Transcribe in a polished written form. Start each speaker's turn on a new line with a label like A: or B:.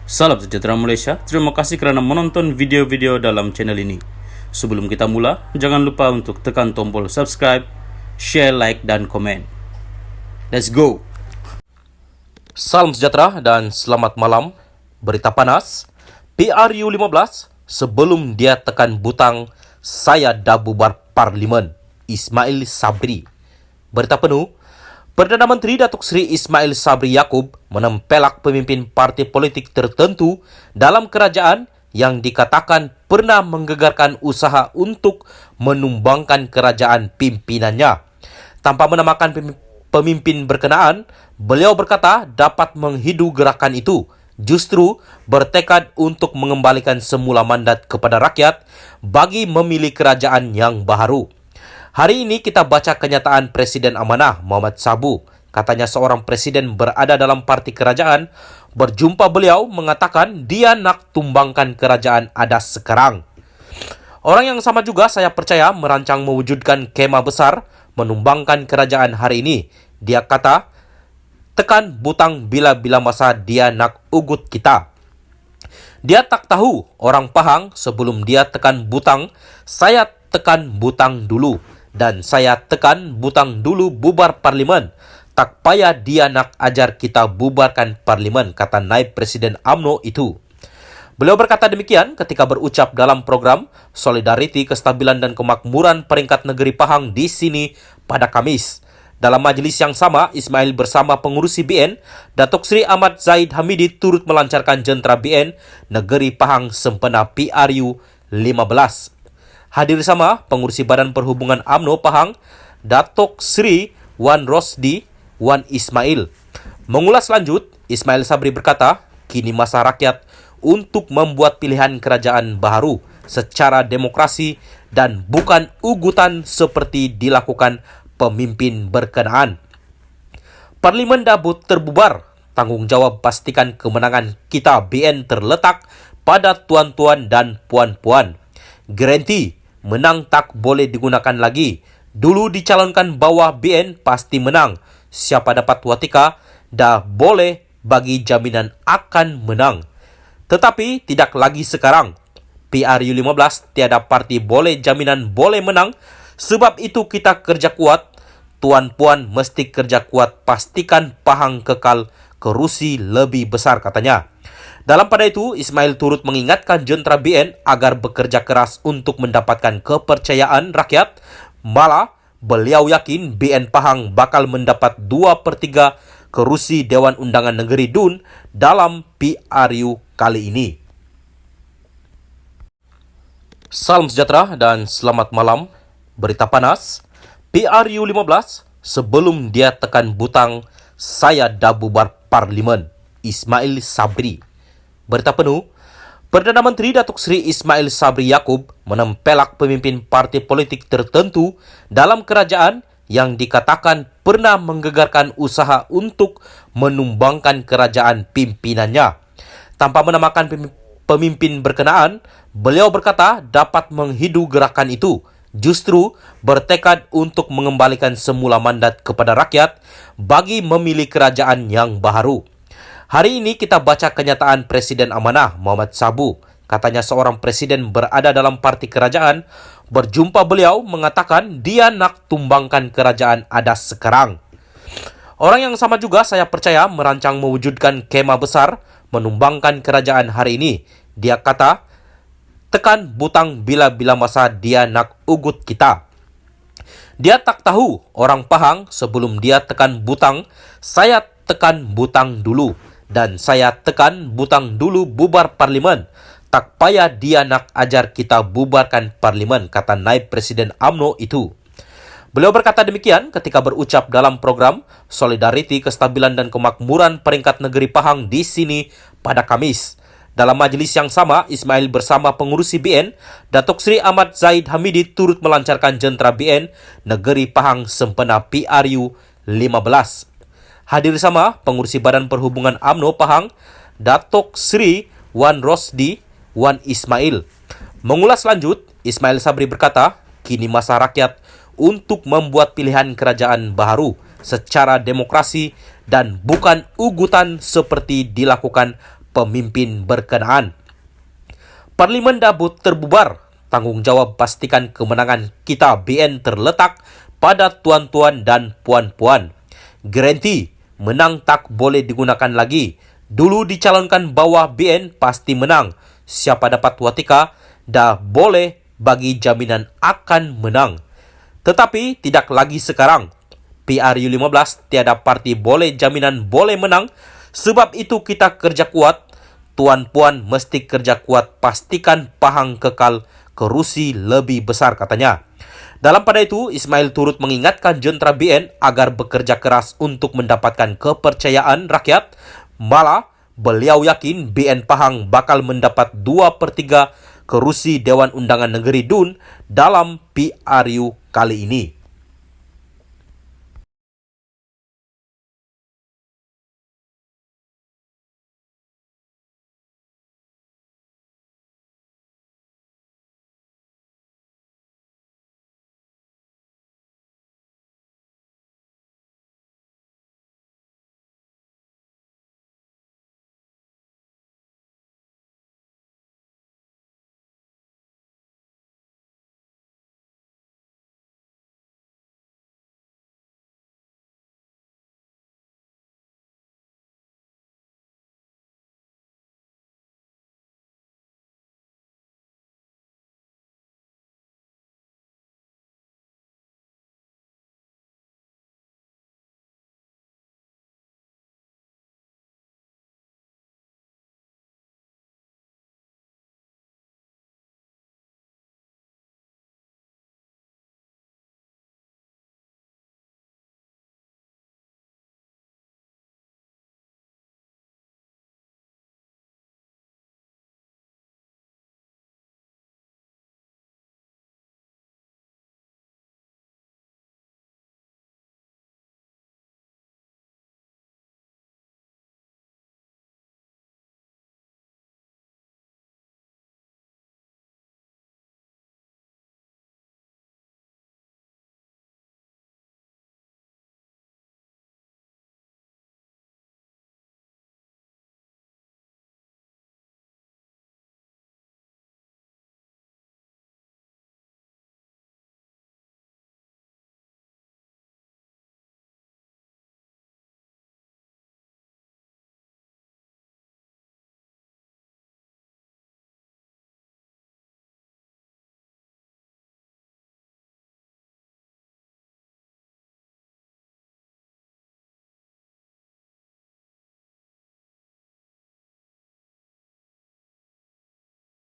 A: Salam sejahtera Malaysia, terima kasih kerana menonton video-video dalam channel ini. Sebelum kita mula, jangan lupa untuk tekan tombol subscribe, share, like, dan komen. Let's go! Salam sejahtera dan selamat malam. Berita panas, PRU15 sebelum dia tekan butang, saya dah bubar Parlimen. Ismail Sabri. Berita penuh, Perdana Menteri Datuk Seri Ismail Sabri Yaakob menempelak pemimpin parti politik tertentu dalam kerajaan yang dikatakan pernah menggegarkan usaha untuk menumbangkan kerajaan pimpinannya. Tanpa menamakan pemimpin berkenaan, beliau berkata dapat menghidu gerakan itu, justru bertekad untuk mengembalikan semula mandat kepada rakyat bagi memilih kerajaan yang baharu. Hari ini kita baca kenyataan Presiden Amanah Mohamed Sabu. Katanya seorang presiden berada dalam parti kerajaan berjumpa beliau mengatakan dia nak tumbangkan kerajaan ada sekarang. Orang yang sama juga saya percaya merancang mewujudkan kemah besar menumbangkan kerajaan hari ini. Dia kata, tekan butang bila-bila masa dia nak ugut kita. Dia tak tahu orang Pahang sebelum dia tekan butang, saya tekan butang dulu. Dan saya tekan butang dulu bubar Parlimen. Tak payah dia nak ajar kita bubarkan Parlimen, kata Naib Presiden UMNO itu. Beliau berkata demikian ketika berucap dalam program Solidariti Kestabilan dan Kemakmuran Peringkat Negeri Pahang di sini pada Khamis. Dalam majlis yang sama, Ismail bersama pengurusi BN, Datuk Seri Ahmad Zaid Hamidi turut melancarkan jentera BN Negeri Pahang sempena PRU 15. Hadir sama pengurusi Badan Perhubungan UMNO Pahang, Datuk Seri Wan Rosdi Wan Ismail. Mengulas lanjut, Ismail Sabri berkata, kini masa rakyat untuk membuat pilihan kerajaan baharu secara demokrasi dan bukan ugutan seperti dilakukan pemimpin berkenaan. Parlimen dah terbubar. Tanggungjawab pastikan kemenangan kita BN terletak pada tuan-tuan dan puan-puan. Garanti menang tak boleh digunakan lagi. Dulu dicalonkan bawah BN pasti menang. Siapa dapat watika dah boleh bagi jaminan akan menang. Tetapi tidak lagi sekarang. PRU 15 tiada parti boleh jaminan boleh menang. Sebab itu kita kerja kuat. Tuan-puan mesti kerja kuat, pastikan Pahang kekal kerusi lebih besar, katanya. Dalam pada itu, Ismail turut mengingatkan jentera BN agar bekerja keras untuk mendapatkan kepercayaan rakyat. Malah, beliau yakin BN Pahang bakal mendapat 2/3 kerusi Dewan Undangan Negeri DUN dalam PRU kali ini. Salam sejahtera dan selamat malam. Berita panas, PRU 15 sebelum dia tekan butang, saya dah bubar Parlimen. Ismail Sabri. Berita penuh, Perdana Menteri Datuk Seri Ismail Sabri Yaakob menempelak pemimpin parti politik tertentu dalam kerajaan yang dikatakan pernah menggegarkan usaha untuk menumbangkan kerajaan pimpinannya. Tanpa menamakan pemimpin berkenaan, beliau berkata dapat menghidu gerakan itu, justru bertekad untuk mengembalikan semula mandat kepada rakyat bagi memilih kerajaan yang baharu. Hari ini kita baca kenyataan Presiden Amanah Mohamed Sabu. Katanya seorang presiden berada dalam parti kerajaan berjumpa beliau mengatakan dia nak tumbangkan kerajaan ada sekarang. Orang yang sama juga saya percaya merancang mewujudkan kemah besar menumbangkan kerajaan hari ini. Dia kata, tekan butang bila-bila masa dia nak ugut kita. Dia tak tahu orang Pahang sebelum dia tekan butang, saya tekan butang dulu. Dan saya tekan butang dulu bubar Parlimen. Tak payah dia nak ajar kita bubarkan Parlimen, kata Naib Presiden UMNO itu. Beliau berkata demikian ketika berucap dalam program Solidariti Kestabilan dan Kemakmuran Peringkat Negeri Pahang di sini pada Khamis. Dalam majlis yang sama, Ismail bersama pengurusi BN, Datuk Seri Ahmad Zaid Hamidi turut melancarkan jentera BN Negeri Pahang sempena PRU 15. Hadir sama pengurusi Badan Perhubungan UMNO Pahang, Datuk Seri Wan Rosdi Wan Ismail. Mengulas lanjut, Ismail Sabri berkata, kini masa rakyat untuk membuat pilihan kerajaan baharu secara demokrasi dan bukan ugutan seperti dilakukan
B: pemimpin berkenaan. Parlimen Dabut terbubar. Tanggung jawab pastikan kemenangan kita BN terletak pada tuan-tuan dan puan-puan. Garanti menang tak boleh digunakan lagi. Dulu dicalonkan bawah BN pasti menang. Siapa dapat watika dah boleh bagi jaminan akan menang. Tetapi tidak lagi sekarang. PRU 15 tiada parti boleh jaminan boleh menang. Sebab itu kita kerja kuat. Tuan-puan mesti kerja kuat, pastikan Pahang kekal kerusi lebih besar, katanya. Dalam pada itu, Ismail turut mengingatkan jentera BN agar bekerja keras untuk mendapatkan kepercayaan rakyat. Malah, beliau yakin BN Pahang bakal mendapat 2/3 kerusi Dewan Undangan Negeri DUN dalam PRU kali ini.